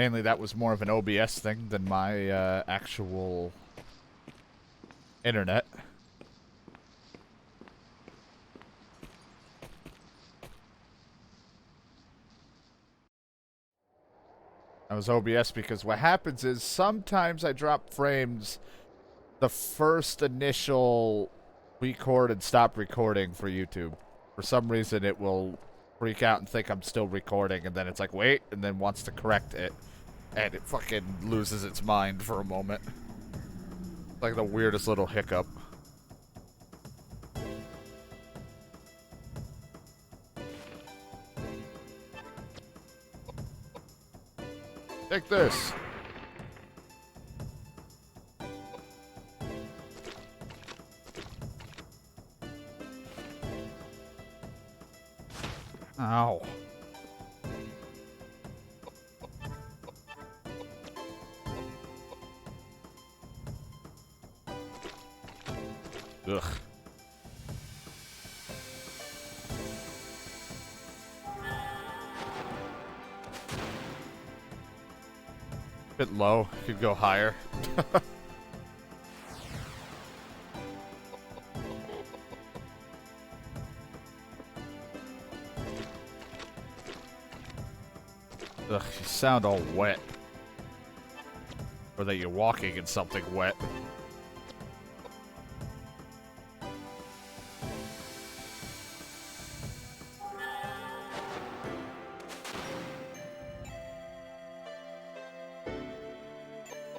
Mainly that was more of an OBS thing than my actual internet. I was OBS because what happens is sometimes I drop frames the first initial record and stop recording for YouTube. For some reason it will freak out and think I'm still recording, and then it's like, wait, and then wants to correct it. And it fucking loses its mind for a moment. Like the weirdest little hiccup. Take this. Ow. Ugh. Bit low. Could go higher. Ugh, you sound all wet. Or that you're walking in something wet.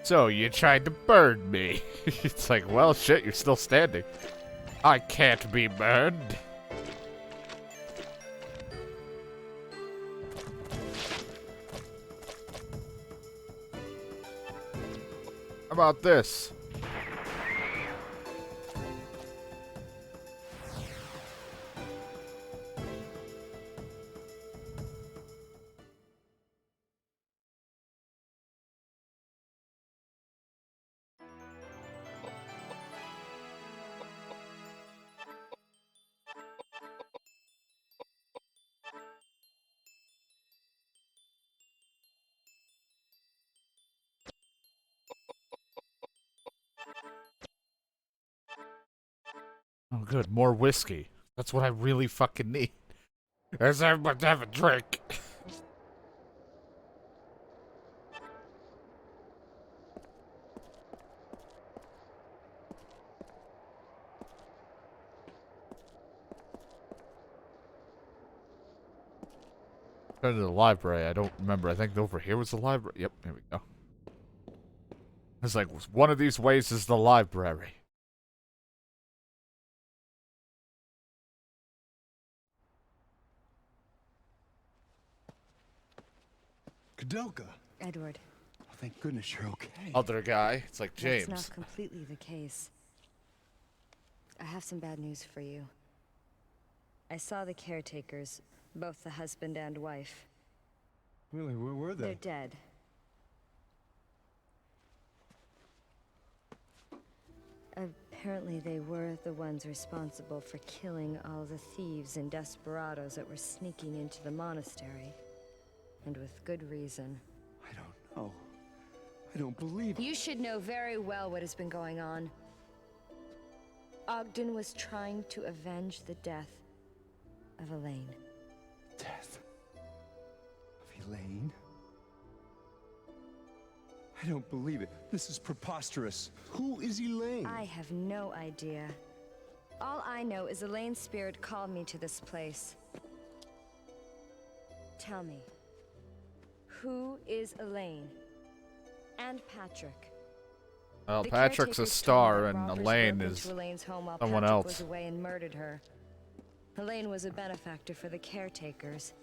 So, you tried to burn me. It's like, well, shit, you're still standing. I can't be burned. How about this? Oh, good. More whiskey. That's what I really fucking need. Let's everybody have a drink. Go to the library. I don't remember. I think over here was the library. Yep, here we go. It's like, one of these ways is the library. Koudelka. Edward. Oh, thank goodness you're okay. Other guy. It's like James. That's not completely the case. I have some bad news for you. I saw the caretakers, both the husband and wife. Really, where were they? They're dead. Apparently they were the ones responsible for killing all the thieves and desperados that were sneaking into the monastery. And with good reason. I don't know. I don't believe it. You should know very well what has been going on. Ogden was trying to avenge the death of Elaine. Death of Elaine? I don't believe it. This is preposterous. Who is Elaine? I have no idea. All I know is Elaine's spirit called me to this place. Tell me, who is Elaine? And Patrick? Well, The Patrick's a caretakers star, told me that and robbers Elaine broke is into Elaine's home while someone Patrick else. was away and murdered her. Elaine was a benefactor for the caretakers.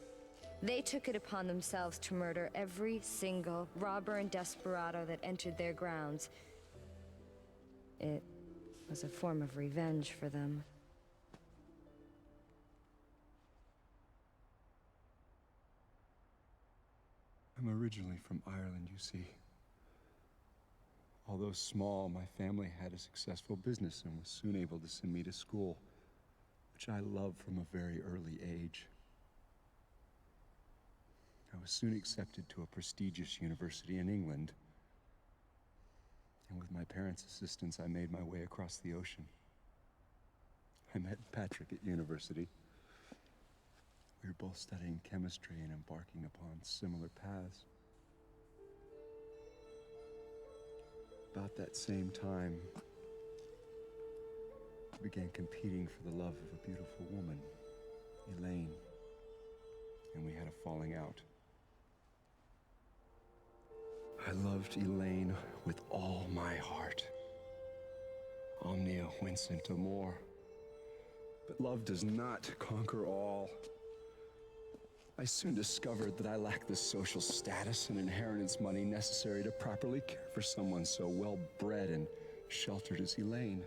They took it upon themselves to murder every single robber and desperado that entered their grounds. It was a form of revenge for them. I'm originally from Ireland, you see. Although small, my family had a successful business and was soon able to send me to school, which I loved from a very early age. I was soon accepted to a prestigious university in England. And with my parents' assistance, I made my way across the ocean. I met Patrick at university. We were both studying chemistry and embarking upon similar paths. About that same time, I began competing for the love of a beautiful woman, Elaine, and we had a falling out. I loved Elaine with all my heart. Omnia Vincent Amor. But love does not conquer all. I soon discovered that I lacked the social status and inheritance money necessary to properly care for someone so well-bred and sheltered as Elaine.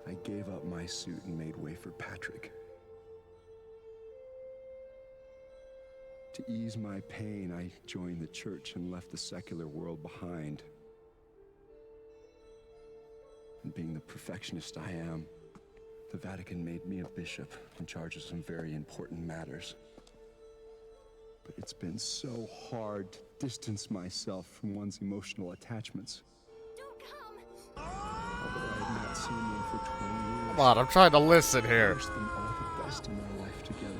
I gave up my suit and made way for Patrick. To ease my pain, I joined the church and left the secular world behind. And being the perfectionist I am, the Vatican made me a bishop in charge of some very important matters. But it's been so hard to distance myself from one's emotional attachments. Don't come! Although I have not seen them for 20 years. Come on, I'm trying to listen here. I wish them all the best in their life together.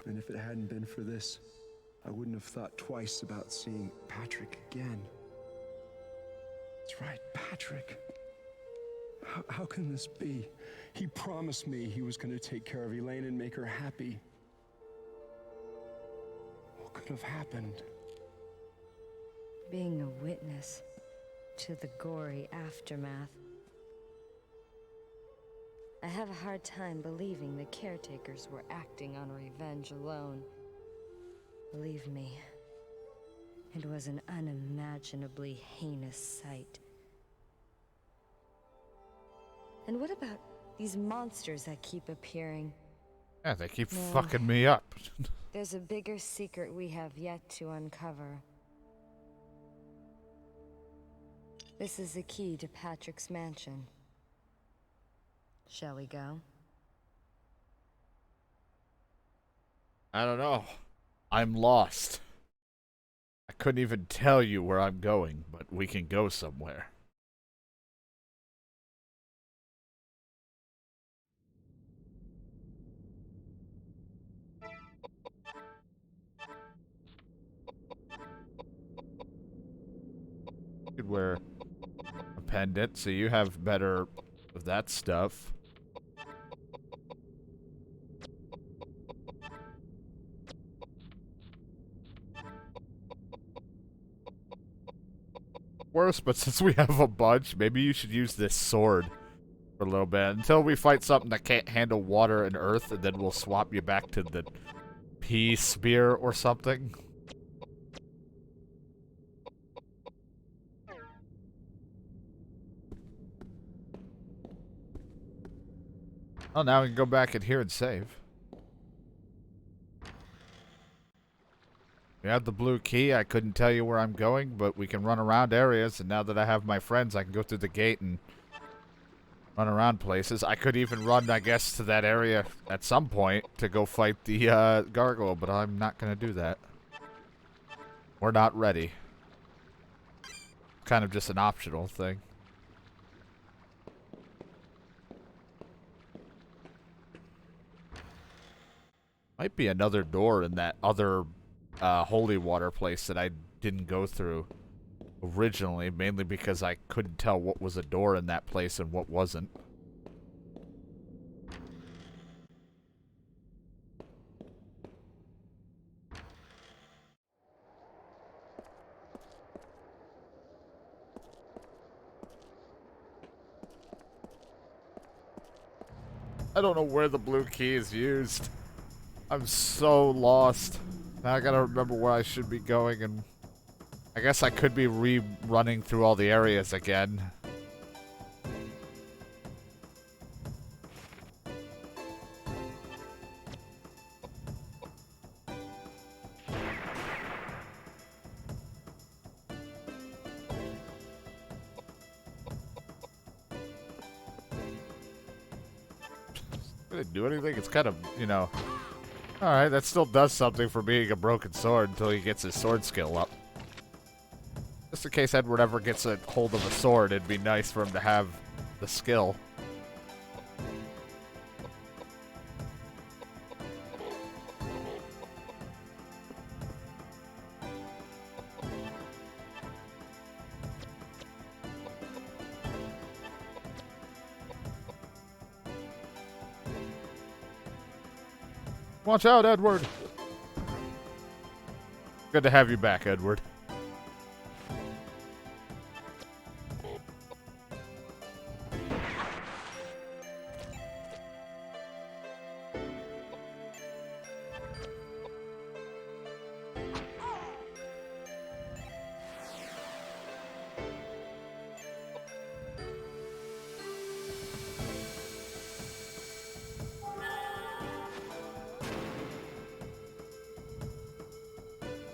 And if it hadn't been for this, I wouldn't have thought twice about seeing Patrick again. That's right, Patrick. How can this be? He promised me he was going to take care of Elaine and make her happy. What could have happened? Being a witness to the gory aftermath. I have a hard time believing the caretakers were acting on revenge alone. Believe me, it was an unimaginably heinous sight. And what about these monsters that keep appearing? Yeah, they keep No. fucking me up. There's a bigger secret we have yet to uncover. This is the key to Patrick's mansion. Shall we go? I don't know. I'm lost. I couldn't even tell you where I'm going, but we can go somewhere. You could wear a pendant, so you have better of that stuff. Worse, but since we have a bunch, maybe you should use this sword for a little bit until we fight something that can't handle water and earth, and then we'll swap you back to the pea spear or something. Oh, now we can go back in here and save. We have the blue key. I couldn't tell you where I'm going, but we can run around areas, and now that I have my friends, I can go through the gate and run around places. I could even run, I guess, to that area at some point to go fight the gargoyle, but I'm not going to do that. We're not ready. Kind of just an optional thing. Might be another door in that other holy water place that I didn't go through originally, mainly because I couldn't tell what was a door in that place and what wasn't. I don't know where the blue key is used. I'm so lost. Now I gotta remember where I should be going, and I guess I could be re-running through all the areas again. Didn't do anything. It's kind of, you know... Alright, that still does something for being a broken sword until he gets his sword skill up. Just in case Edward ever gets a hold of a sword, it'd be nice for him to have the skill. Watch out, Edward! Good to have you back, Edward.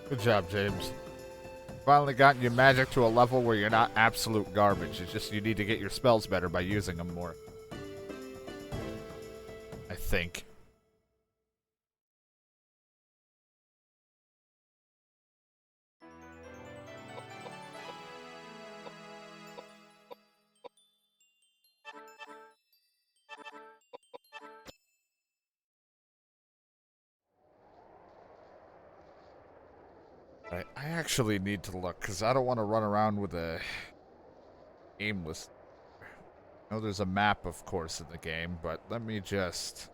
Good job, James. Finally gotten your magic to a level where you're not absolute garbage. It's just you need to get your spells better by using them more. I think. I actually need to look, because I don't want to run around with a aimless... I know there's a map, of course, in the game, but let me just...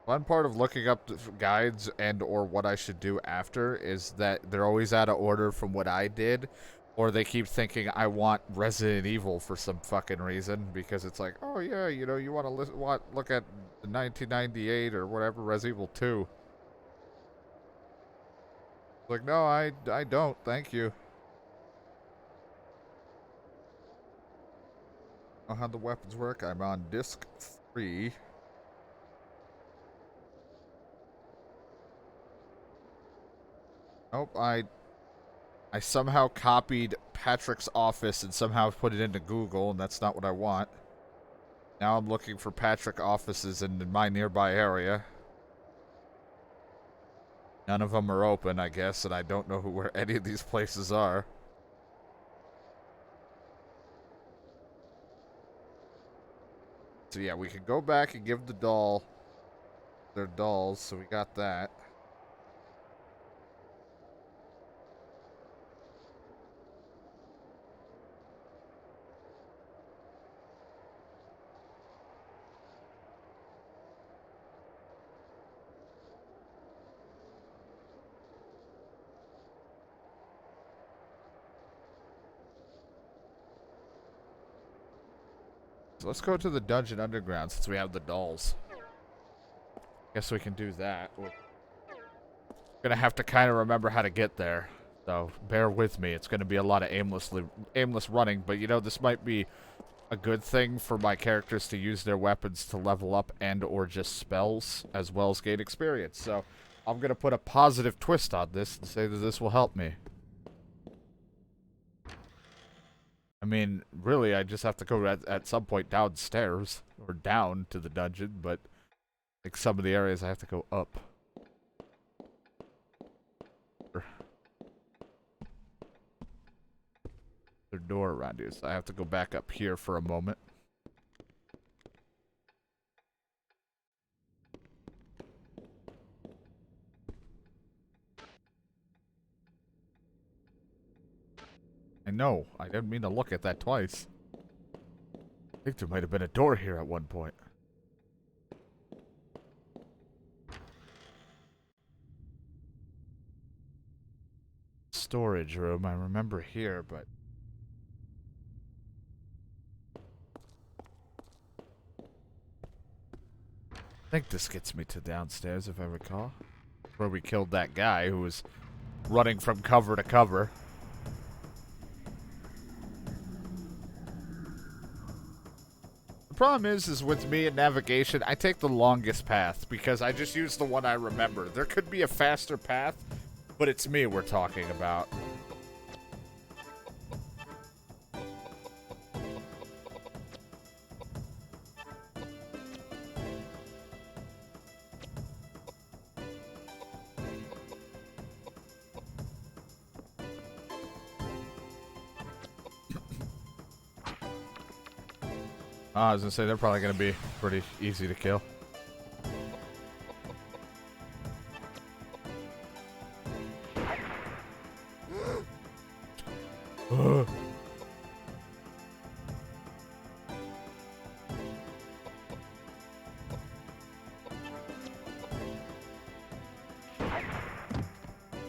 One part of looking up the guides and or what I should do after is that they're always out of order from what I did, or they keep thinking I want Resident Evil for some fucking reason, because it's like, oh yeah, you know, you want to look at the 1998 or whatever, Resident Evil 2. Like, no, I don't, thank you. Know how the weapons work? I'm on disc 3. Nope, I somehow copied Patrick's office and somehow put it into Google, and that's not what I want. Now I'm looking for Patrick offices in my nearby area. None of them are open, I guess, and I don't know where any of these places are. So yeah, we can go back and give the doll their dolls, so we got that. So let's go to the dungeon underground since we have the dolls. Guess we can do that. We're gonna have to kind of remember how to get there, so bear with me. It's gonna be a lot of aimless running, but you know, this might be a good thing for my characters to use their weapons to level up and or just spells, as well as gain experience. So I'm gonna put a positive twist on this and say that this will help me. I mean, really, I just have to go at some point downstairs, or down to the dungeon, but like some of the areas I have to go up. There's a door around here, so I have to go back up here for a moment. I know, I didn't mean to look at that twice. I think there might have been a door here at one point. Storage room, I remember here, but... I think this gets me to downstairs, if I recall. Where we killed that guy who was running from cover to cover. The problem is with me in navigation, I take the longest path because I just use the one I remember. There could be a faster path, but it's me we're talking about. I was gonna say they're probably gonna be pretty easy to kill.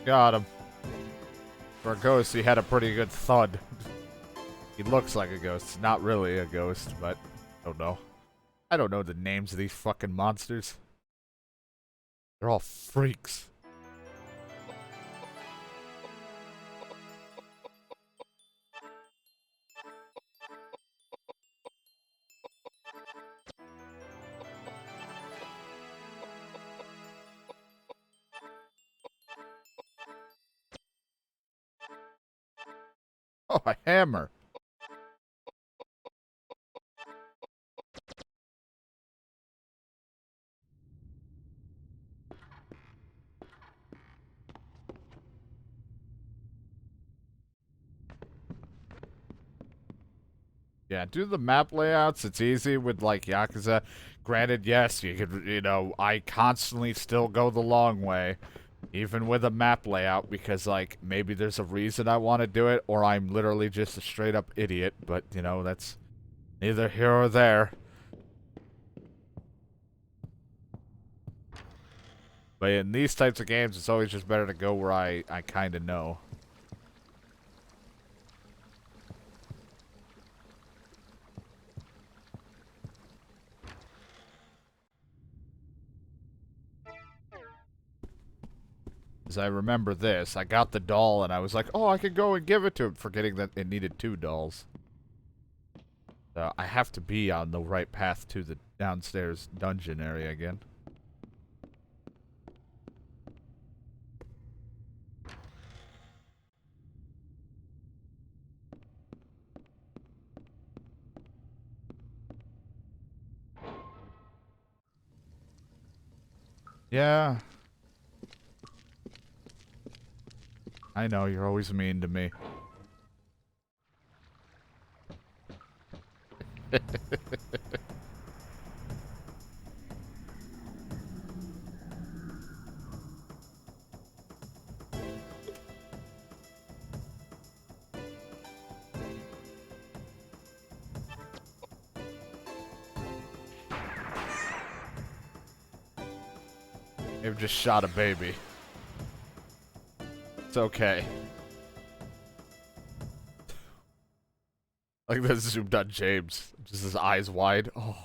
Got him. For a ghost, he had a pretty good thud. He looks like a ghost. Not really a ghost, but I don't know. I don't know the names of these fucking monsters. They're all freaks. Oh, a hammer. Yeah, do the map layouts. It's easy with, like, Yakuza. Granted, yes, you could, you know, I constantly still go the long way, even with a map layout, because, like, maybe there's a reason I want to do it, or I'm literally just a straight-up idiot, but, you know, that's neither here or there. But in these types of games, it's always just better to go where I kind of know. As I remember this, I got the doll and I was like, oh, I could go and give it to him, forgetting that it needed 2 dolls. So I have to be on the right path to the downstairs dungeon area again. Yeah. I know, you're always mean to me. They've just shot a baby. It's okay. Like this zoomed on James. Just his eyes wide. Oh.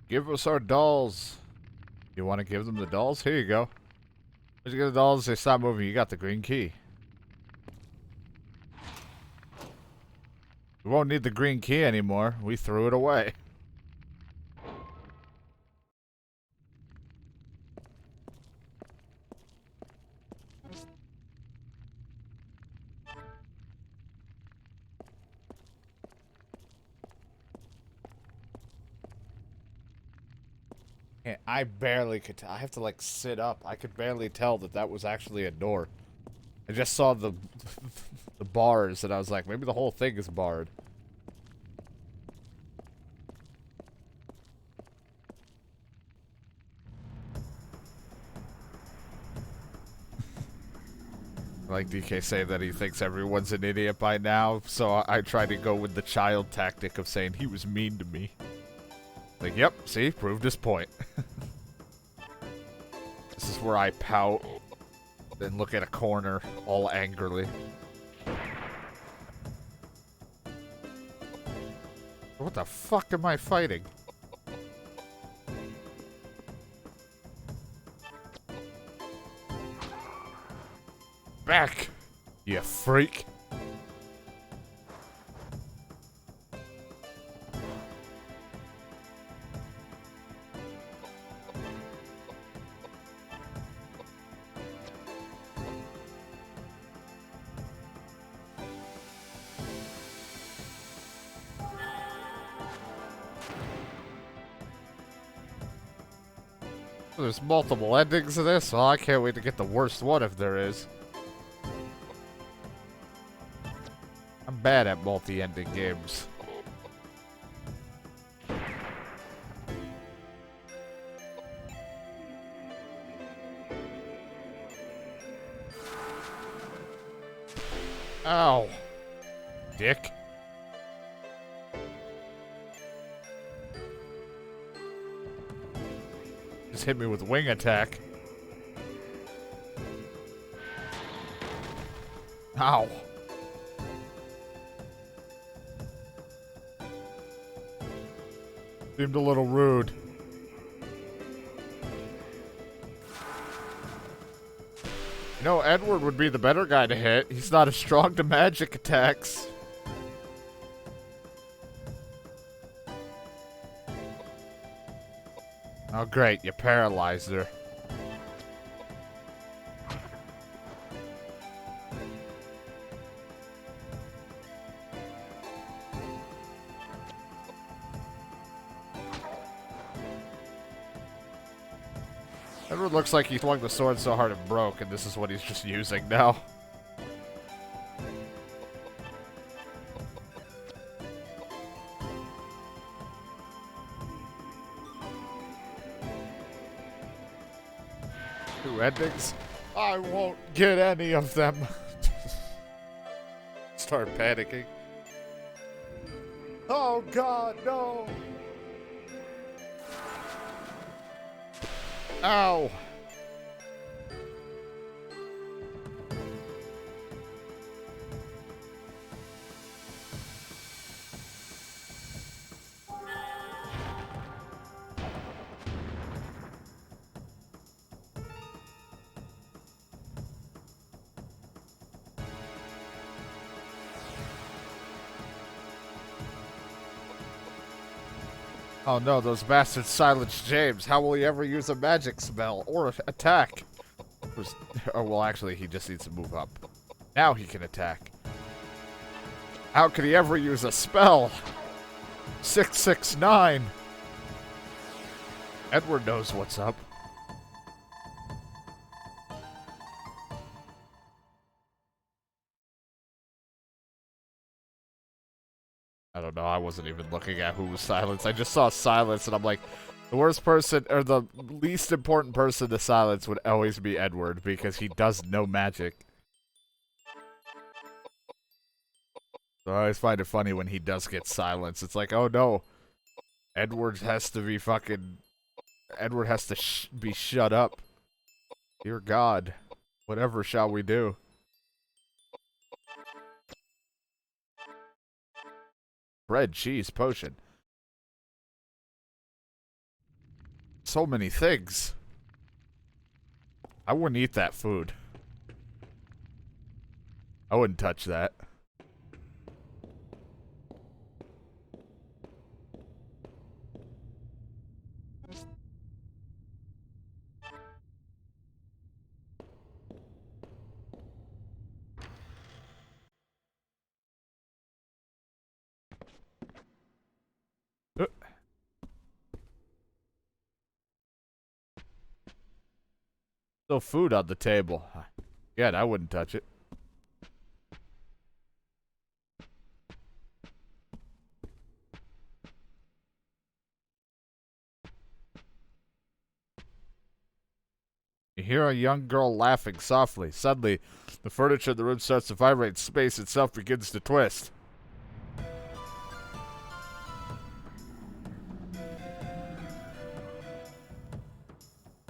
Give us our dolls. You want to give them the dolls? Here you go. Once you get the dolls, they stop moving. You got the green key. We won't need the green key anymore. We threw it away. I barely could tell. I have to, like, sit up. I could barely tell that that was actually a door. I just saw the the bars, and I was like, maybe the whole thing is barred. like DK saying that he thinks everyone's an idiot by now, so I try to go with the child tactic of saying he was mean to me. Like, yep, see, proved his point. This is where I pout and look at a corner all angrily. What the fuck am I fighting? Back, you freak. There's multiple endings to this. Well, I can't wait to get the worst one if there is. I'm bad at multi-ending games. Ow. Dick. Just hit me with wing attack. Ow. Seemed a little rude. You know, Edward would be the better guy to hit. He's not as strong to magic attacks. Oh, great. You paralyzed her. Edward looks like he swung the sword so hard it broke, and this is what he's just using now. Two endings? I won't get any of them. Start panicking. Oh God, no! Ow! Oh no, those bastards silenced James. How will he ever use a magic spell or attack? Oh, well, actually, he just needs to move up. Now he can attack. How could he ever use a spell? 669. Edward knows what's up. I don't know, I wasn't even looking at who was silenced. I just saw silence, and I'm like, the worst person, or the least important person to silence would always be Edward, because he does no magic. So I always find it funny when he does get silenced. It's like, oh no, Edward has to be fucking... Edward has to be shut up. Dear God, whatever shall we do? Bread, cheese, potion. So many things. I wouldn't eat that food. I wouldn't touch that. Still food on the table. Yeah, I wouldn't touch it. You hear a young girl laughing softly. Suddenly, the furniture in the room starts to vibrate. Space itself begins to twist.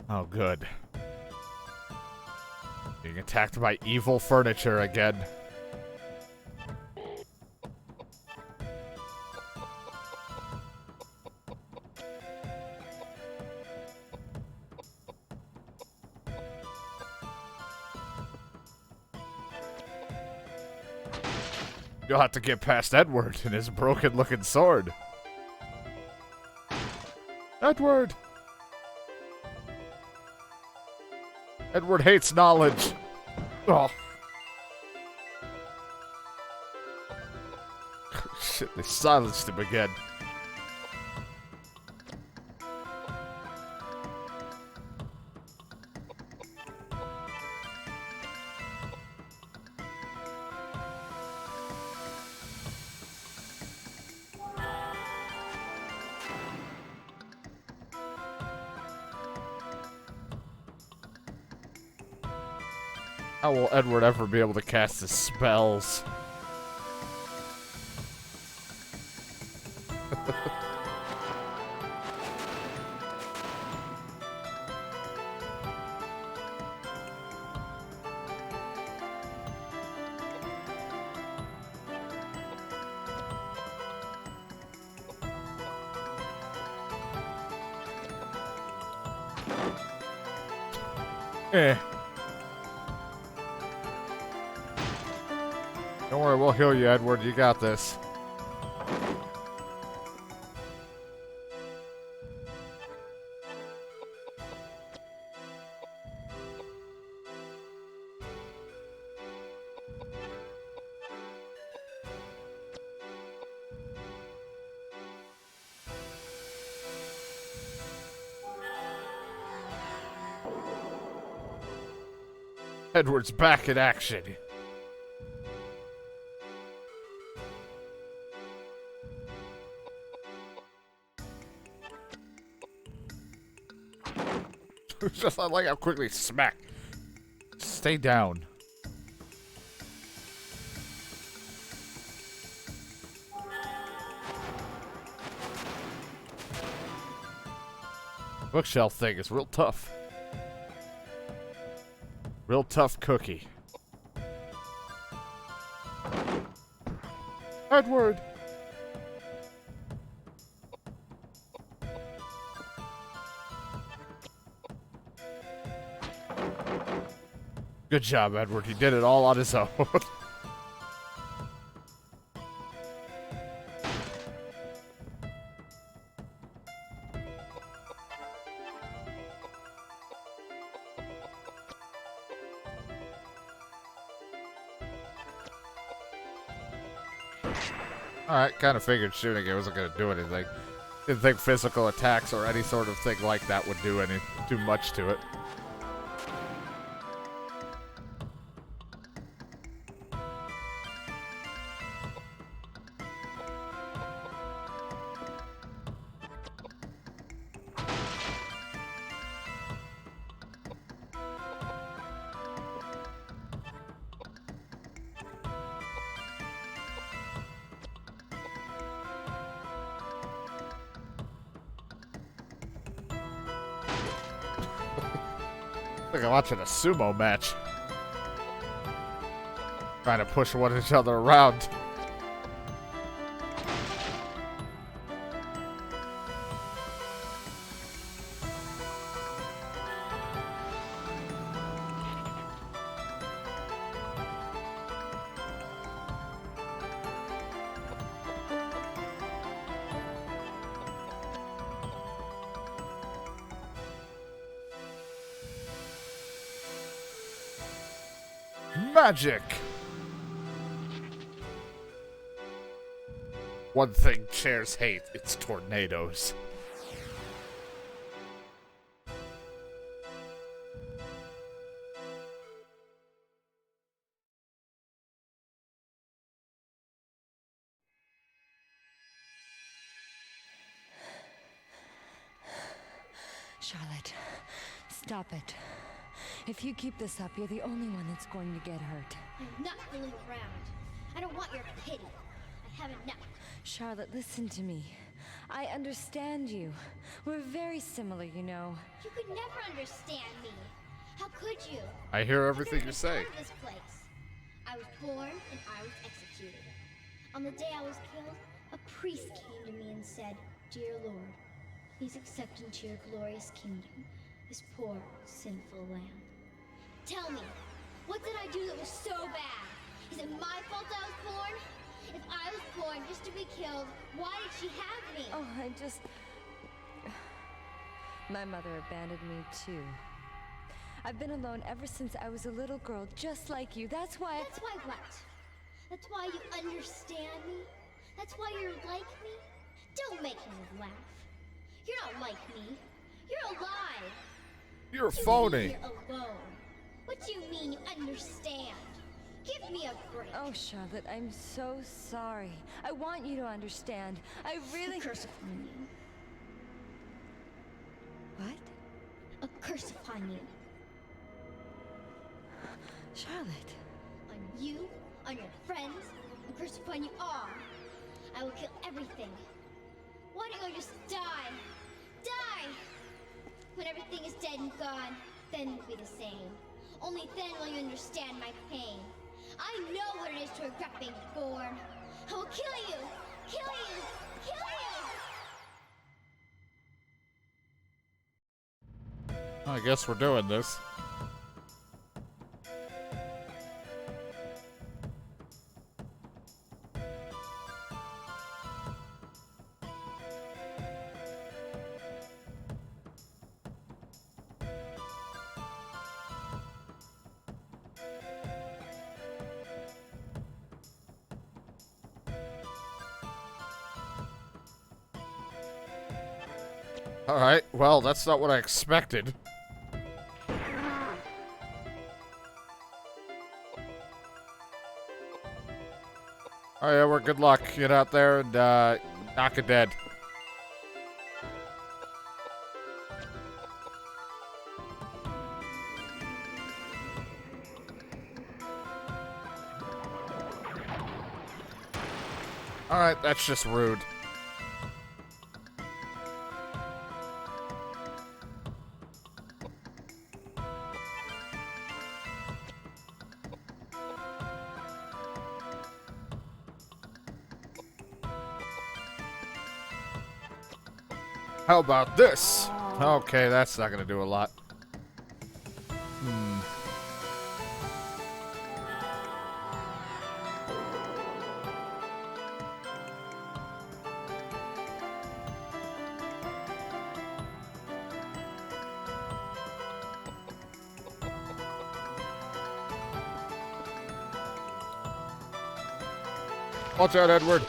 Oh, good. Being attacked by evil furniture again. You'll have to get past Edward and his broken-looking sword. Edward! Edward hates knowledge. Oh. Shit, they silenced him again. How will Edward ever be able to cast his spells? Eh. Don't worry, we'll heal you, Edward. You got this. Edward's back in action. Just I like how quickly smack. Stay down. Bookshelf thing is real tough. Real tough cookie. Edward! Good job, Edward. He did it all on his own. Alright, kind of figured shooting it wasn't going to do anything. Didn't think physical attacks or any sort of thing like that would do much to it. Like I'm watching a sumo match. Trying to push one each other around. Magic! One thing chairs hate, it's tornadoes. Charlotte, stop it. If you keep this up, you're the only one that's going to get hurt. I'm not fooling around. I don't want your pity. I have enough. Charlotte, listen to me. I understand you. We're very similar, you know. You could never understand me. How could you? I hear everything you I've say. been part of this place. I was born and I was executed. On the day I was killed, a priest came to me and said, "Dear Lord, please accept into your glorious kingdom this poor, sinful lamb." Tell me, what did I do that was so bad? Is it my fault I was born? If I was born just to be killed, why did she have me? Oh, My mother abandoned me, too. I've been alone ever since I was a little girl, just like you. That's why That's why what? That's why you understand me? That's why you're like me? Don't make me laugh. You're not like me. You're alive. You're What do you phony. mean you're alone? What do you mean you understand? Give me a break. Oh, Charlotte, I'm so sorry. I want you to understand. I really... A curse upon you. What? A curse upon you. Charlotte. On you, on your friends, a curse upon you all. I will kill everything. Why don't you just die? Die! When everything is dead and gone, then we'll be the same. Only then will you understand my pain. I know what it is to regret being born. I will kill you! Kill you! Kill you! I guess we're doing this. Alright, well, that's not what I expected. Oh yeah, well, good luck. Get out there and, knock it dead. Alright, that's just rude. How about this? Okay, that's not gonna do a lot. Watch out, Edward.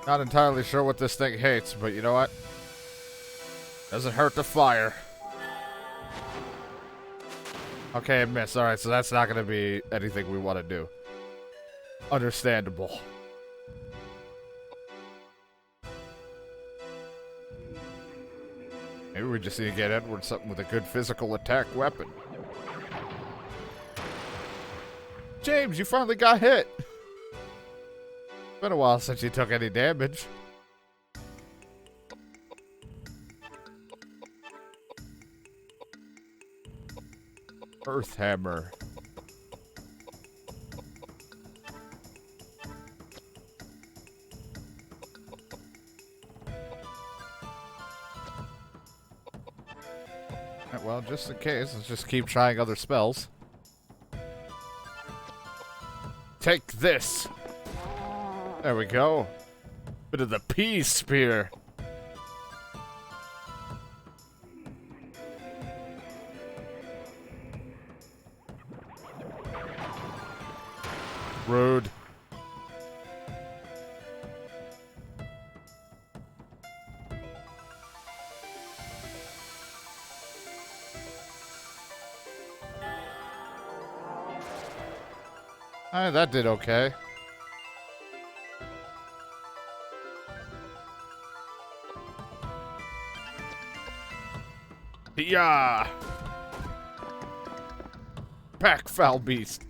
Not entirely sure what this thing hates, but you know what? Doesn't hurt to fire. Okay, I missed. Alright, so that's not going to be anything we want to do. Understandable. Maybe we just need to get Edward something with a good physical attack weapon. James, you finally got hit! Been a while since you took any damage. Earth Hammer. Alright, well, just in case, let's just keep trying other spells. Take this! There we go. Bit of the pea spear. Rude. Alright, that did okay. Yeah. Pack foul beast.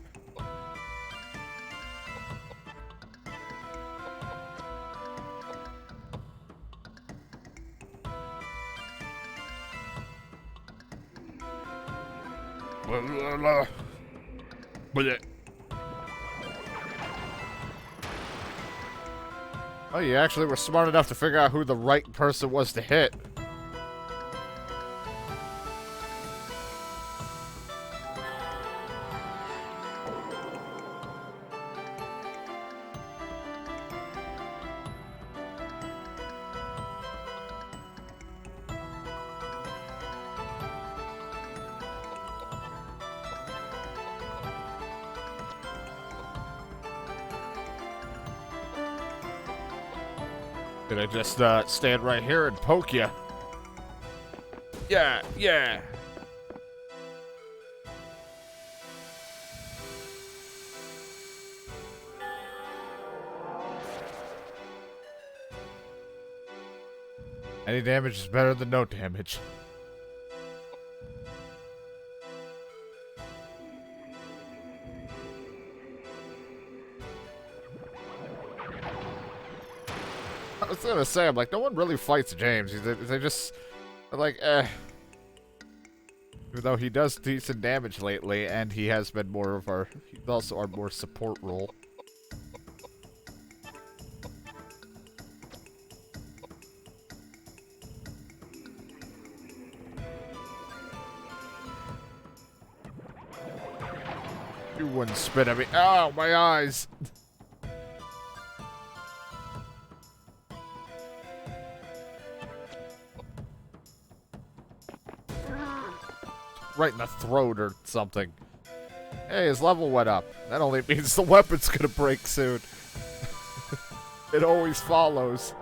Oh, you actually were smart enough to figure out who the right person was to hit. Did I just stand right here and poke you? Yeah, yeah. Any damage is better than no damage. I was gonna say, I'm like, no one really fights James. They just, they're like, eh. Even though he does decent damage lately, and he has been more of our, he's also our more support role. You wouldn't spit at me. Ow, my eyes. Right in the throat or something. Hey, his level went up. That only means the weapon's gonna break soon. It always follows.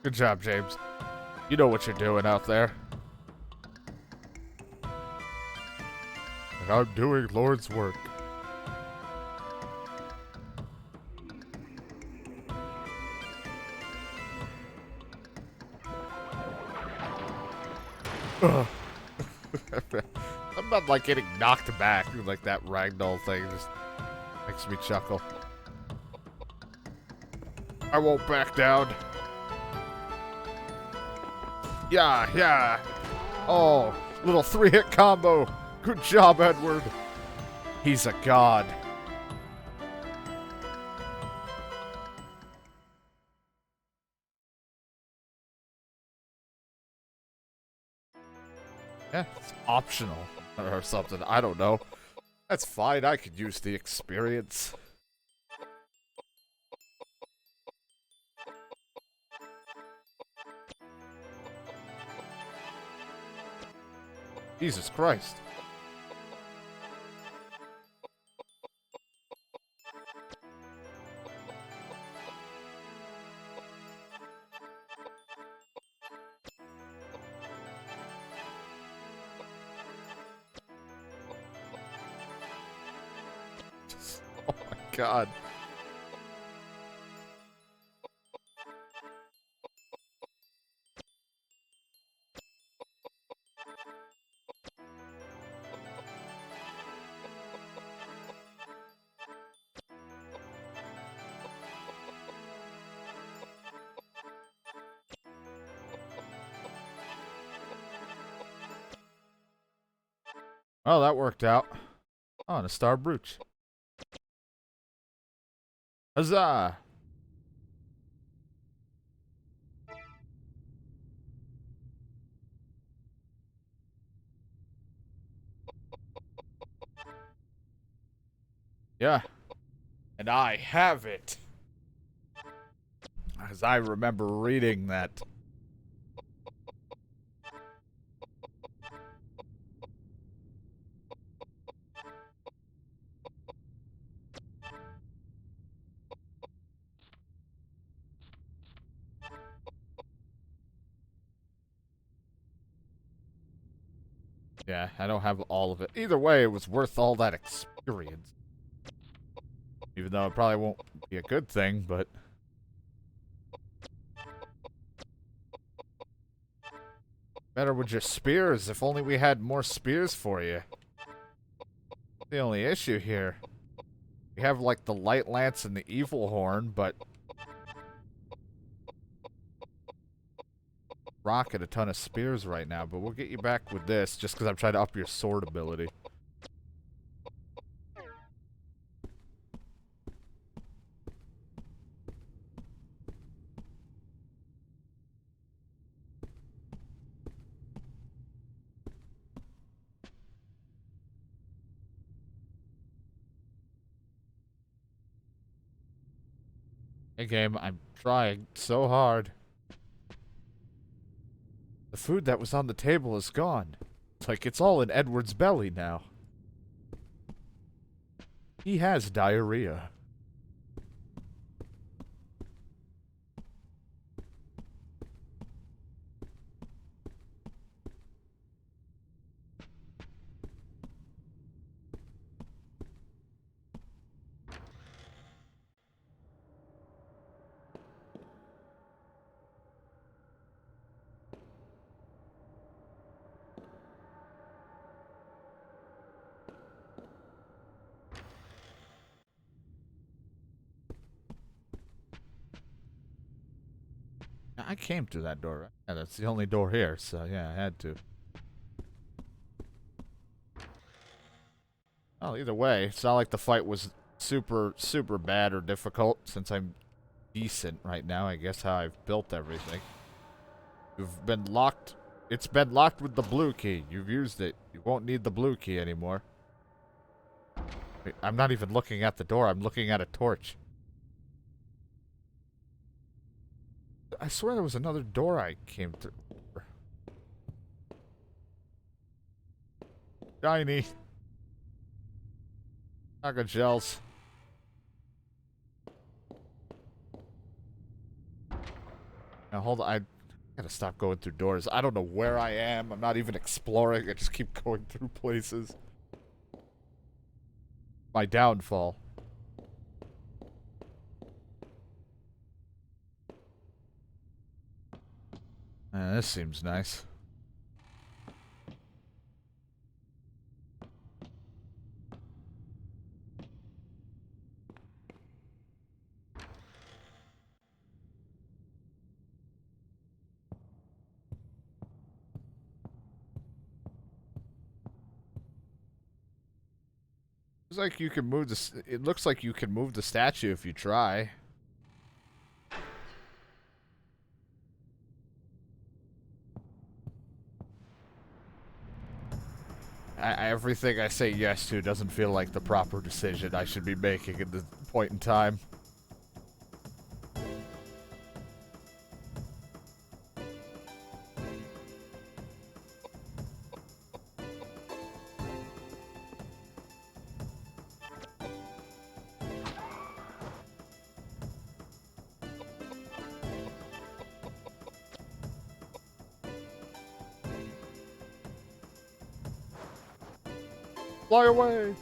Good job, James. You know what you're doing out there. And I'm doing Lord's work. Ugh. I'm not like getting knocked back like that ragdoll thing. Just makes me chuckle. I won't back down. Yeah, yeah. Oh, little 3-hit combo. Good job, Edward. He's a god. Yeah, it's optional or something. I don't know. That's fine. I could use the experience. Jesus Christ. Oh my God. Oh, that worked out. Oh, and a star brooch. Huzzah! Yeah. And I have it. As I remember reading that. Yeah, I don't have all of it. Either way, it was worth all that experience. Even though it probably won't be a good thing, but... Better with your spears. If only we had more spears for you. The only issue here. We have, like, the light lance and the evil horn, but... Rocket a ton of spears right now, but we'll get you back with this, just because I'm trying to up your sword ability. Hey game, I'm trying so hard. The food that was on the table is gone. It's like it's all in Edward's belly now. He has diarrhea. I came through that door, right? Yeah, that's the only door here, so yeah, I had to. Well, either way, it's not like the fight was super, super bad or difficult, since I'm decent right now, I guess, how I've built everything. You've been locked. It's been locked with the blue key. You've used it. You won't need the blue key anymore. Wait, I'm not even looking at the door. I'm looking at a torch. I swear there was another door I came through. Shiny. Naga gels. Now hold on. I gotta stop going through doors. I don't know where I am. I'm not even exploring. I just keep going through places. My downfall. This seems nice. Looks like you can move the. It looks like you can move the statue if you try. Everything I say yes to doesn't feel like the proper decision I should be making at this point in time. Fly away!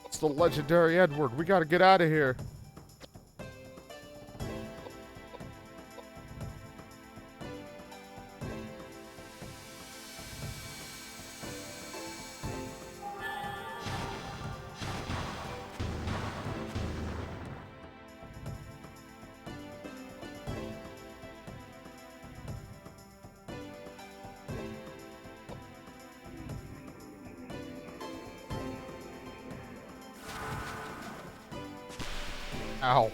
It's the legendary Edward. We gotta get out of here. Ow.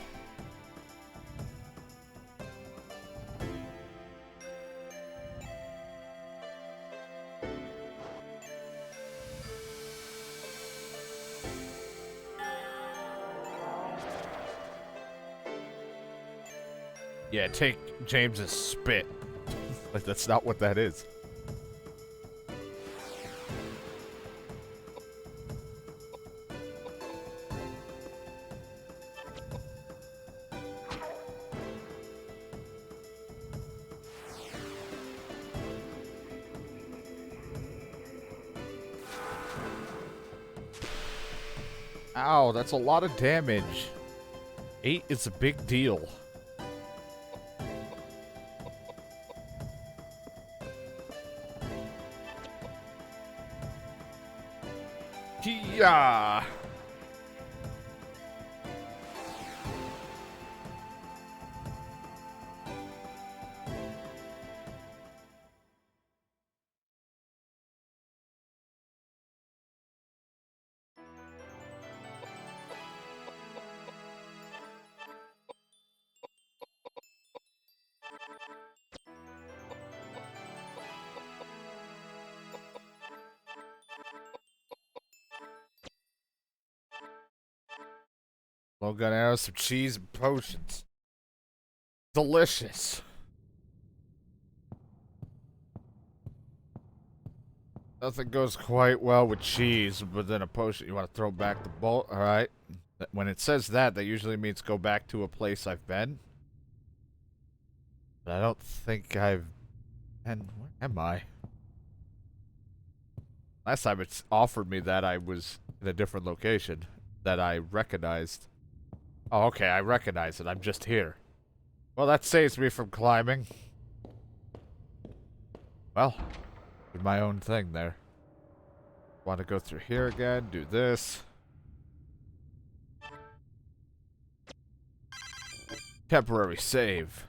Yeah, take James's spit. Like, that's not what that is. Ow, that's a lot of damage. 8 is a big deal. Yeah. Low gun arrows, some cheese, and potions. Delicious. Nothing goes quite well with cheese, but then a potion. You want to throw back the bolt? All right. When it says that, that usually means go back to a place I've been. But I don't think I've been. Where am I? Last time it's offered me that I was in a different location that I recognized. Oh, okay, I recognize it. I'm just here. Well, that saves me from climbing. Well, do my own thing there. Want to go through here again, do this. Temporary save.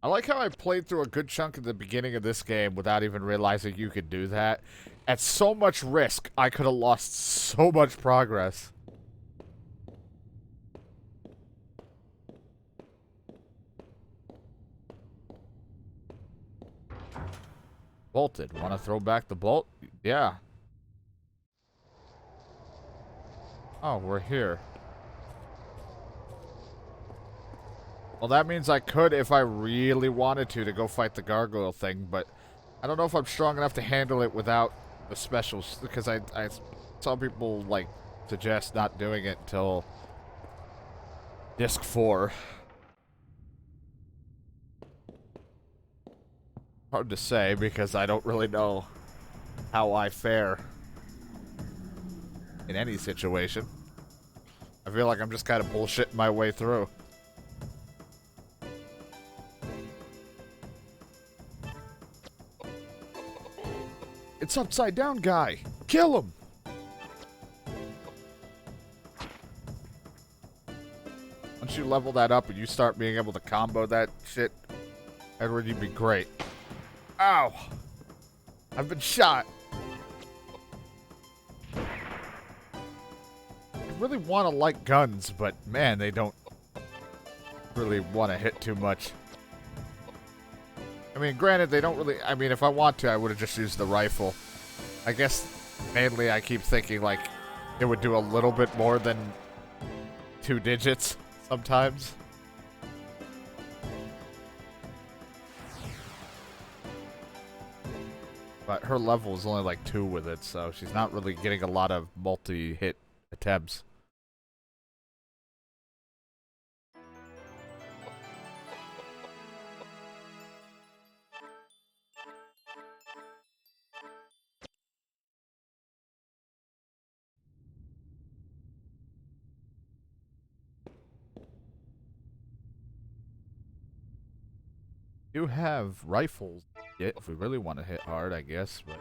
I like how I played through a good chunk of the beginning of this game without even realizing you could do that. At so much risk, I could have lost so much progress. Bolted. Want to throw back the bolt? Yeah. Oh, we're here. Well, that means I could, if I really wanted to go fight the gargoyle thing, but I don't know if I'm strong enough to handle it without the specials, because I saw people, like, suggest not doing it until Disc 4. Hard to say, because I don't really know how I fare in any situation. I feel like I'm just kind of bullshitting my way through. It's upside down guy. Kill him. Once you level that up and you start being able to combo that shit, Edward, you'd be great. Ow. I've been shot. I really want to like guns, but man, they don't really want to hit too much. I mean, granted, they don't really... I mean, if I want to, I would have just used the rifle. I guess, mainly, I keep thinking, like, it would do a little bit more than 2 digits sometimes. But her level is only, like, 2 with it, so she's not really getting a lot of multi-hit attempts. Do have rifles if we really want to hit hard, I guess, but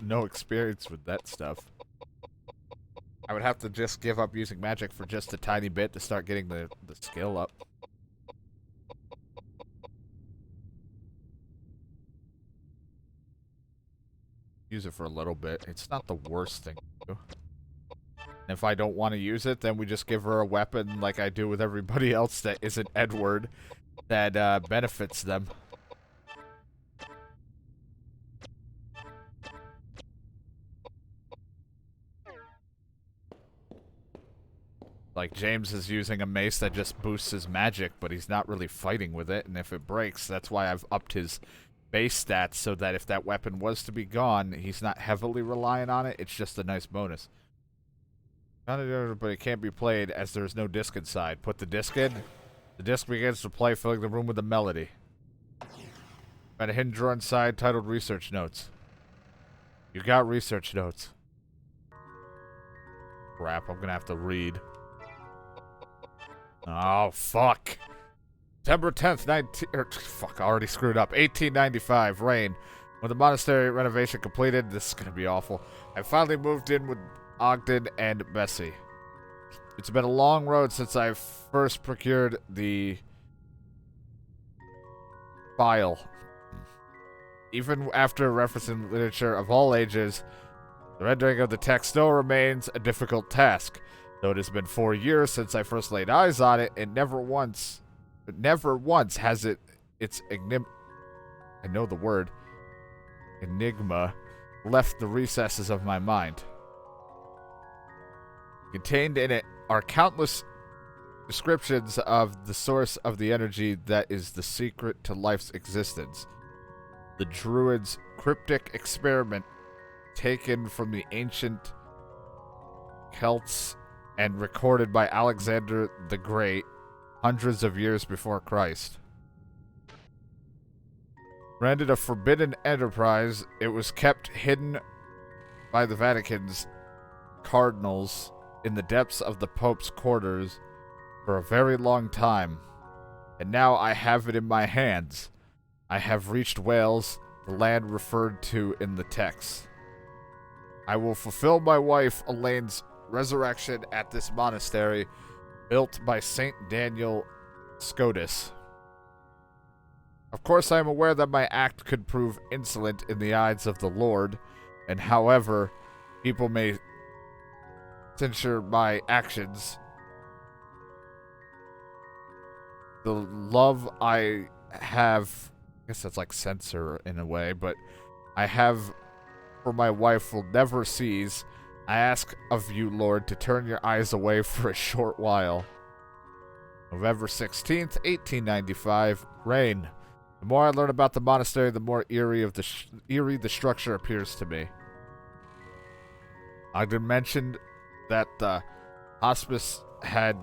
no experience with that stuff. I would have to just give up using magic for just a tiny bit to start getting the skill up. Use it for a little bit. It's not the worst thing to do. And if I don't want to use it, then we just give her a weapon like I do with everybody else that isn't Edward that benefits them. Like, James is using a mace that just boosts his magic, but he's not really fighting with it, and if it breaks, that's why I've upped his base stats so that if that weapon was to be gone, he's not heavily reliant on it, it's just a nice bonus. But it can't be played as there is no disc inside. Put the disc in. The disc begins to play, filling the room with a melody. Got a hidden drawer inside titled Research Notes. You got research notes. Crap, I'm gonna have to read. Oh, fuck. September 10th, fuck, I already screwed up. 1895, rain. When the monastery renovation completed, this is gonna be awful. I finally moved in with Ogden and Bessie. It's been a long road since I first procured the file. Even after referencing literature of all ages, the rendering of the text still remains a difficult task. Though it has been 4 years since I first laid eyes on it, and never once has its enigma left the recesses of my mind. Contained in it are countless descriptions of the source of the energy that is the secret to life's existence. The Druids' cryptic experiment taken from the ancient Celts and recorded by Alexander the Great hundreds of years before Christ. Branded a forbidden enterprise, it was kept hidden by the Vatican's cardinals in the depths of the Pope's quarters for a very long time. And now I have it in my hands. I have reached Wales, the land referred to in the text. I will fulfill my wife Elaine's resurrection at this monastery built by Saint Daniel Scotus. Of course, I am aware that my act could prove insolent in the eyes of the Lord, and however people may censure my actions, the love I have, I guess that's like censor in a way, but I have for my wife will never cease. I ask of you, Lord, to turn your eyes away for a short while. November 16th, 1895, rain. The more I learn about the monastery, the more eerie the structure appears to me. Ogden mentioned that the hospice had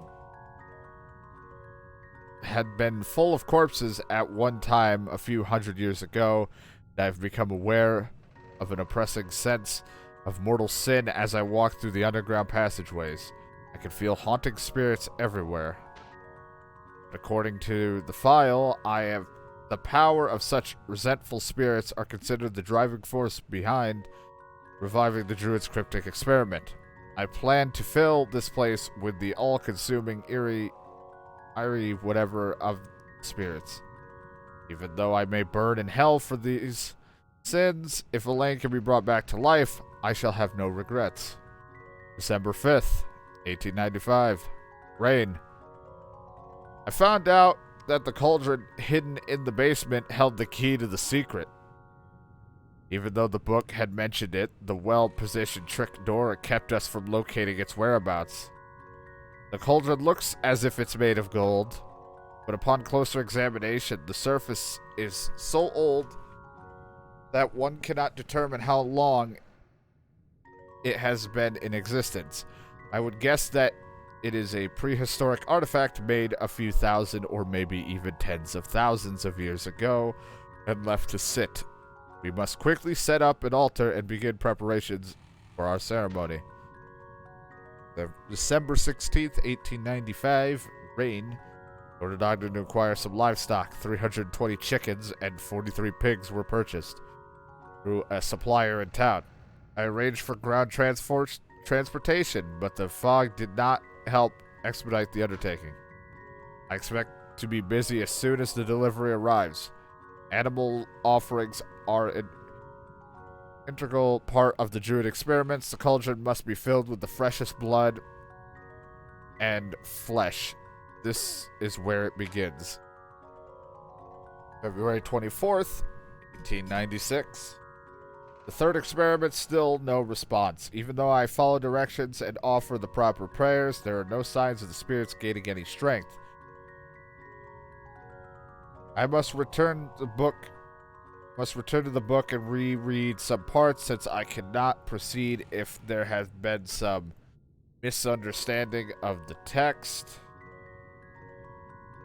been full of corpses at one time a few hundred years ago, and I've become aware of an oppressing sense of mortal sin as I walk through the underground passageways. I can feel haunting spirits everywhere. But according to the file, the power of such resentful spirits are considered the driving force behind reviving the Druids' cryptic experiment. I plan to fill this place with the all-consuming eerie whatever of spirits. Even though I may burn in hell for these sins, if Elaine can be brought back to life, I shall have no regrets. December 5th, 1895. Rain. I found out that the cauldron hidden in the basement held the key to the secret. Even though the book had mentioned it, the well-positioned trick door kept us from locating its whereabouts. The cauldron looks as if it's made of gold, but upon closer examination, the surface is so old that one cannot determine how long it has been in existence. I would guess that it is a prehistoric artifact made a few thousand or maybe even tens of thousands of years ago and left to sit. We must quickly set up an altar and begin preparations for our ceremony. December 16th, 1895, rain. Ordered Ogden to acquire some livestock. 320 chickens and 43 pigs were purchased through a supplier in town. I arranged for ground transportation, but the fog did not help expedite the undertaking. I expect to be busy as soon as the delivery arrives. Animal offerings are an integral part of the Druid experiments. The cauldron must be filled with the freshest blood and flesh. This is where it begins. February 24th, 1896. The third experiment, still no response. Even though I follow directions and offer the proper prayers, there are no signs of the spirits gaining any strength. I must return to the book and reread some parts, since I cannot proceed if there has been some misunderstanding of the text.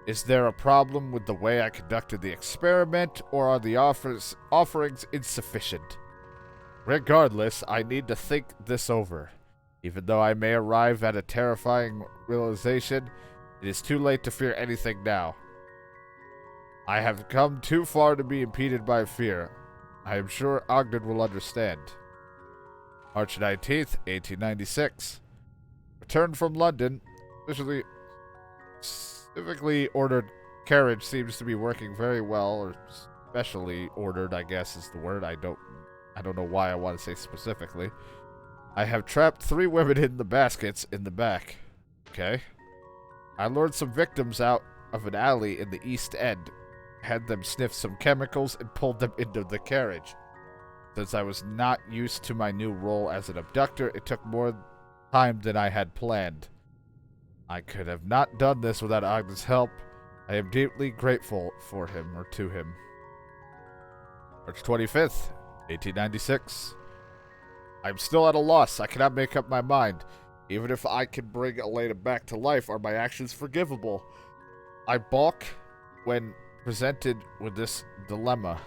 Is there a problem with the way I conducted the experiment, or are the offerings insufficient? Regardless, I need to think this over. Even though I may arrive at a terrifying realization, it is too late to fear anything now. I have come too far to be impeded by fear. I am sure Ogden will understand. March 19th, 1896. Returned from London. Specifically ordered carriage seems to be working very well, or specially ordered, I guess is the word. I don't know why I want to say specifically. I have trapped 3 women in the baskets in the back. Okay. I lured some victims out of an alley in the East End, had them sniff some chemicals, and pulled them into the carriage. Since I was not used to my new role as an abductor, it took more time than I had planned. I could have not done this without Ogden's help. I am deeply grateful for him, or to him. March 25th, 1896. I'm still at a loss. I cannot make up my mind. Even if I can bring Elena back to life, are my actions forgivable? I balk when presented with this dilemma.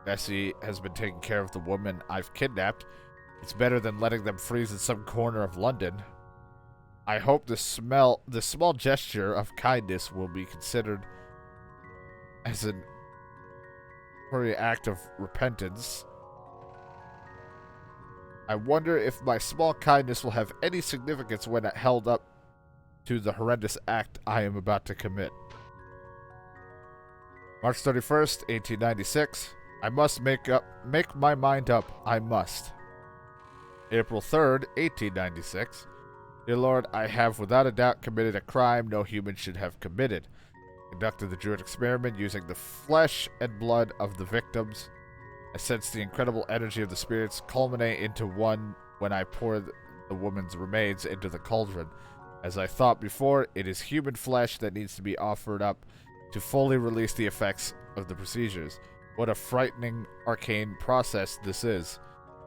Bessie has been taking care of the woman I've kidnapped. It's better than letting them freeze in some corner of London. I hope this small gesture of kindness will be considered as an act of repentance. I wonder if my small kindness will have any significance when held up to the horrendous act I am about to commit. March 31st, 1896. I must make my mind up. I must. April 3rd, 1896. Dear Lord, I have without a doubt committed a crime no human should have committed. Conducted the druid experiment using the flesh and blood of the victims. I sense the incredible energy of the spirits culminate into one when I pour the woman's remains into the cauldron. As I thought before, it is human flesh that needs to be offered up to fully release the effects of the procedures. What a frightening, arcane process this is.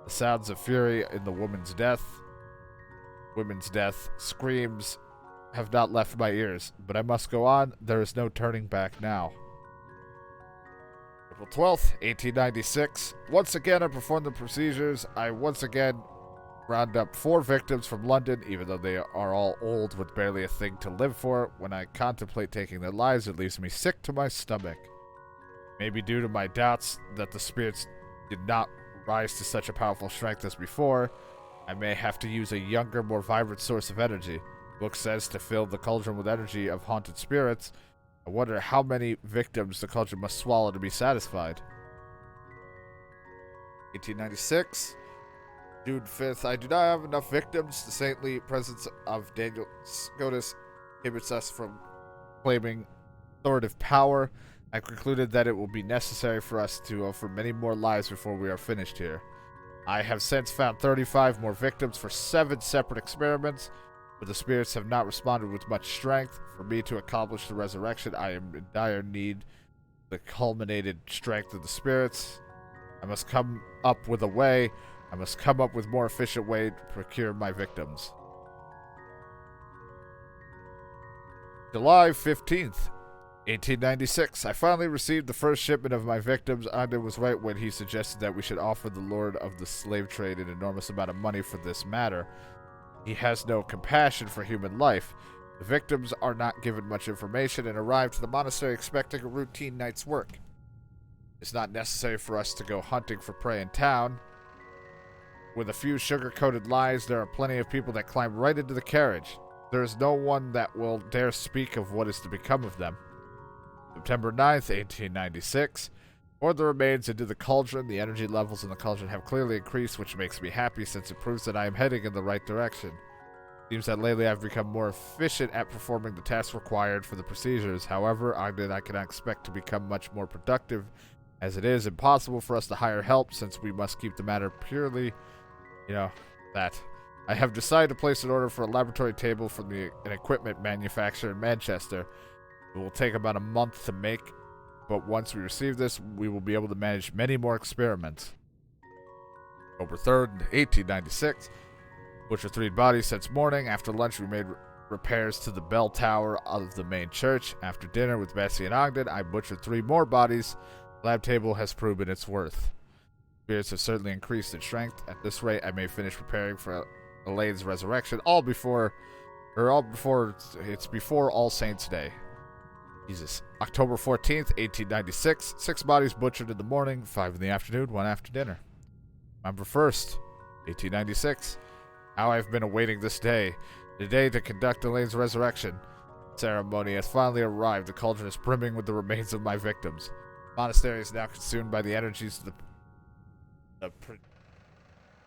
The sounds of fury in the women's death, screams have not left my ears, but I must go on. There is no turning back now. April 12th, 1896. Once again, I performed the procedures. I once again round up 4 victims from London, even though they are all old with barely a thing to live for. When I contemplate taking their lives, it leaves me sick to my stomach. Maybe due to my doubts that the spirits did not rise to such a powerful strength as before, I may have to use a younger, more vibrant source of energy. The book says to fill the cauldron with energy of haunted spirits. I wonder how many victims the cauldron must swallow to be satisfied. 1896, June 5th. I do not have enough victims. The saintly presence of Daniel Scotus inhibits us from claiming authoritative power. I concluded that it will be necessary for us to offer many more lives before we are finished here. I have since found 35 more victims for 7 separate experiments, but the spirits have not responded with much strength. For me to accomplish the resurrection, I am in dire need of the culminated strength of the spirits. I must come up with a more efficient way to procure my victims. July 15th, 1896. I finally received the first shipment of my victims. Ogden was right when he suggested that we should offer the lord of the slave trade an enormous amount of money for this matter. He has no compassion for human life. The victims are not given much information and arrive to the monastery expecting a routine night's work. It's not necessary for us to go hunting for prey in town. With a few sugar-coated lies, there are plenty of people that climb right into the carriage. There is no one that will dare speak of what is to become of them. September 9th, 1896. Pour the remains into the cauldron. The energy levels in the cauldron have clearly increased, which makes me happy since it proves that I am heading in the right direction. Seems that lately I've become more efficient at performing the tasks required for the procedures. However, Ogden, I cannot expect to become much more productive, as it is impossible for us to hire help since we must keep the matter purely, that. I have decided to place an order for a laboratory table from an equipment manufacturer in Manchester. It will take about a month to make, but once we receive this, we will be able to manage many more experiments. October 3rd, 1896. Butchered 3 bodies since morning. After lunch, we made repairs to the bell tower of the main church. After dinner with Bessie and Ogden, I butchered 3 more bodies. The lab table has proven its worth. Spirits have certainly increased in strength. At this rate, I may finish preparing for Elaine's resurrection all before All Saints Day. Jesus. October 14th, 1896. 6 bodies butchered in the morning, 5 in the afternoon, 1 after dinner. November 1st, 1896. How I've been awaiting this day. The day to conduct Elaine's resurrection. Ceremony has finally arrived. The cauldron is brimming with the remains of my victims. The monastery is now consumed by the energies of the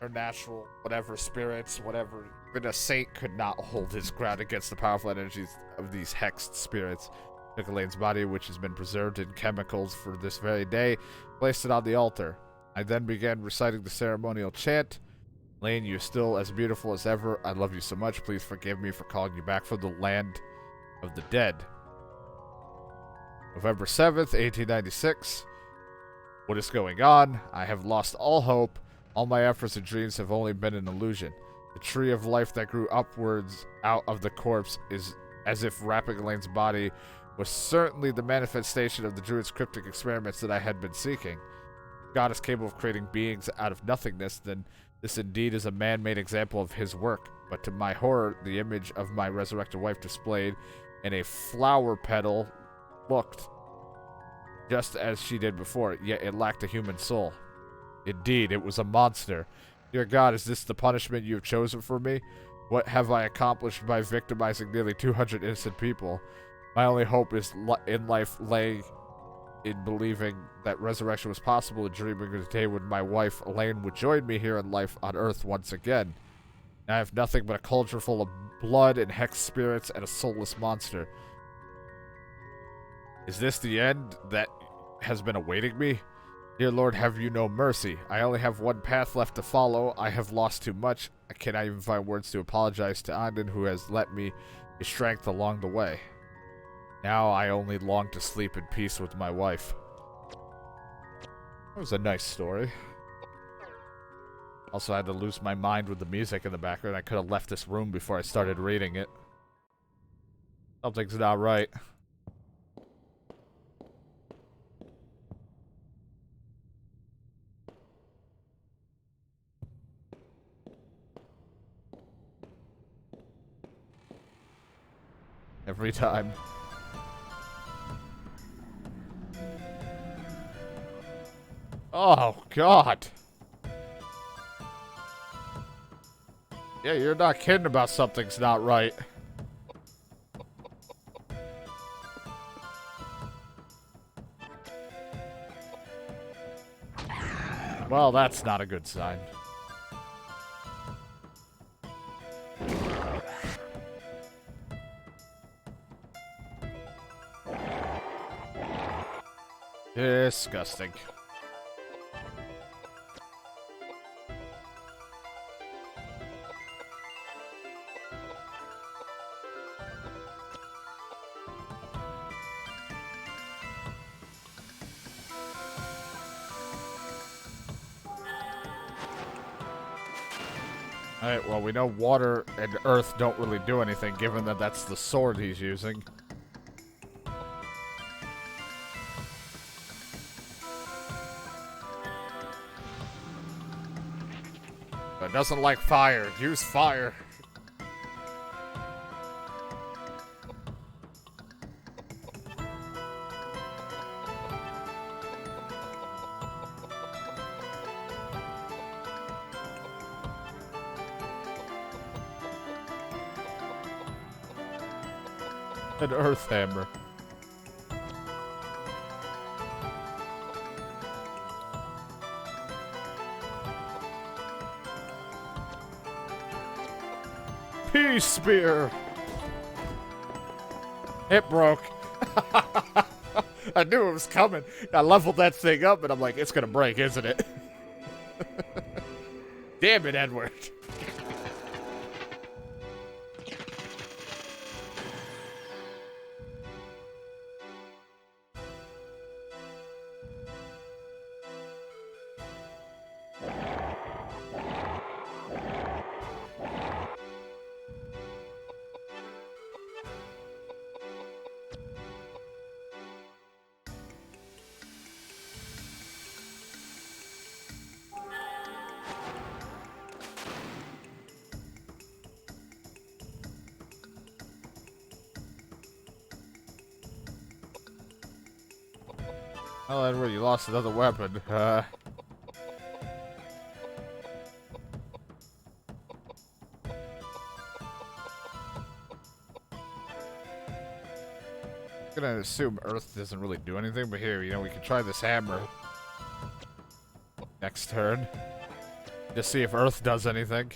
supernatural, whatever spirits, whatever. Even a saint could not hold his ground against the powerful energies of these hexed spirits. Took Elaine's body, which has been preserved in chemicals for this very day, placed it on the altar. I then began reciting the ceremonial chant. Elaine, you're still as beautiful as ever. I love you so much. Please forgive me for calling you back from the land of the dead. November 7th, 1896. What is going on? I have lost all hope. All my efforts and dreams have only been an illusion. The tree of life that grew upwards out of the corpse is as if wrapping Elaine's body was certainly the manifestation of the druid's cryptic experiments that I had been seeking. If God is capable of creating beings out of nothingness, then this indeed is a man-made example of his work. But to my horror, the image of my resurrected wife displayed in a flower petal looked just as she did before, yet it lacked a human soul. Indeed, it was a monster. Dear God, is this the punishment you have chosen for me? What have I accomplished by victimizing nearly 200 innocent people? My only hope is in life lay in believing that resurrection was possible and dreaming of the day when my wife, Elaine, would join me here in life on Earth once again. I have nothing but a cauldron full of blood and hexed spirits and a soulless monster. Is this the end that has been awaiting me? Dear Lord, have you no mercy? I only have one path left to follow. I have lost too much. I cannot even find words to apologize to Anden, who has lent me his strength along the way. Now I only long to sleep in peace with my wife. That was a nice story. Also, I had to lose my mind with the music in the background. I could have left this room before I started reading it. Something's not right. Every time. Oh, God. Yeah, you're not kidding about something's not right. Well, that's not a good sign. Disgusting. Alright, well, we know water and earth don't really do anything, given that that's the sword he's using. But doesn't like fire. Use fire. An earth hammer. Peace spear. It broke. I knew it was coming. I leveled that thing up and I'm like, it's gonna break, isn't it? Damn it, Edward. Well, Edward, you lost another weapon. Gonna assume Earth doesn't really do anything, but here, you know, we can try this hammer. Next turn. Just see if Earth does anything.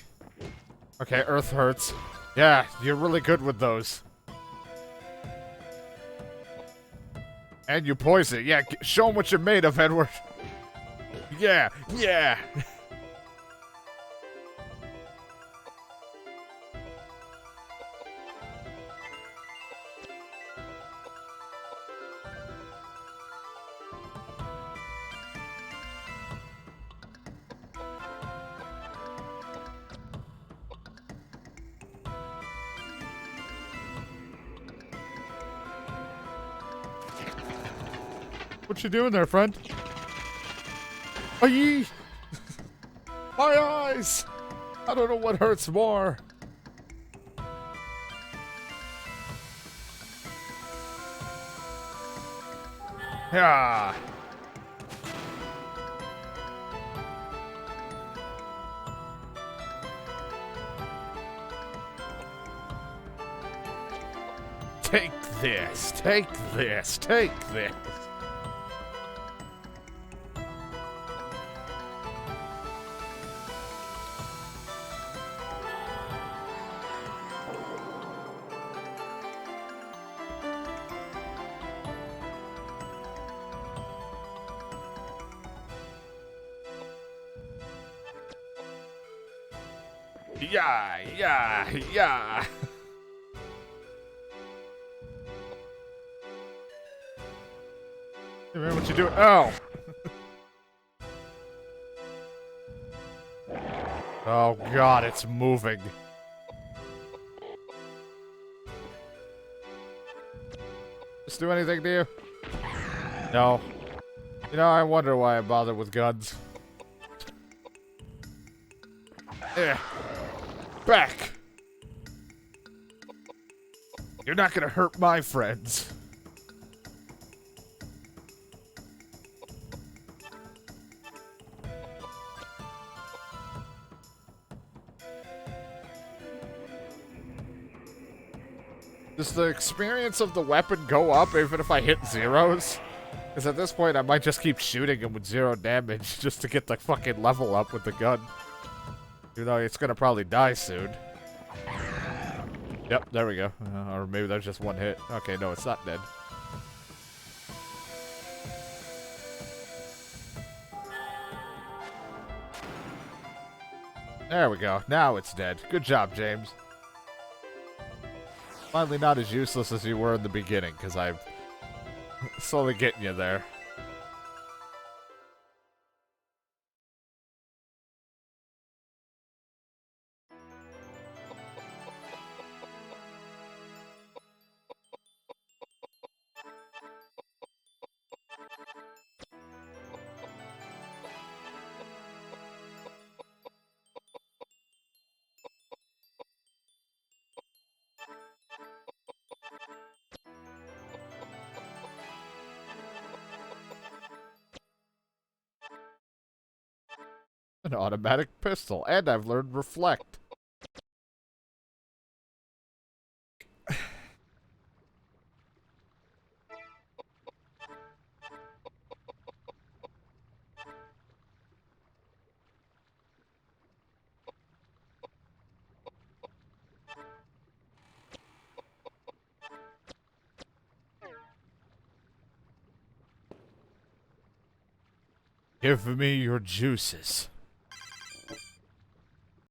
Okay, Earth hurts. Yeah, you're really good with those. And you poison. Yeah, show them what you're made of, Edward. Yeah, yeah. What you doing there, friend? Aye! My eyes! I don't know what hurts more. Yeah. Take this, take this, take this. Yeah, yeah, yeah. Hey man, what you doing? Oh. Oh god, it's moving. Just do anything to you? No. You know, I wonder why I bother with guns. Eh. Back! You're not gonna hurt my friends. Does the experience of the weapon go up even if I hit zeros? Because at this point I might just keep shooting him with 0 damage just to get the fucking level up with the gun. Even though it's gonna probably die soon. Yep, there we go. Or maybe there's just one hit. Okay, no, it's not dead. There we go. Now it's dead. Good job, James. Finally not as useless as you were in the beginning, because I'm slowly getting you there. An automatic pistol, and I've learned reflect. Give me your juices.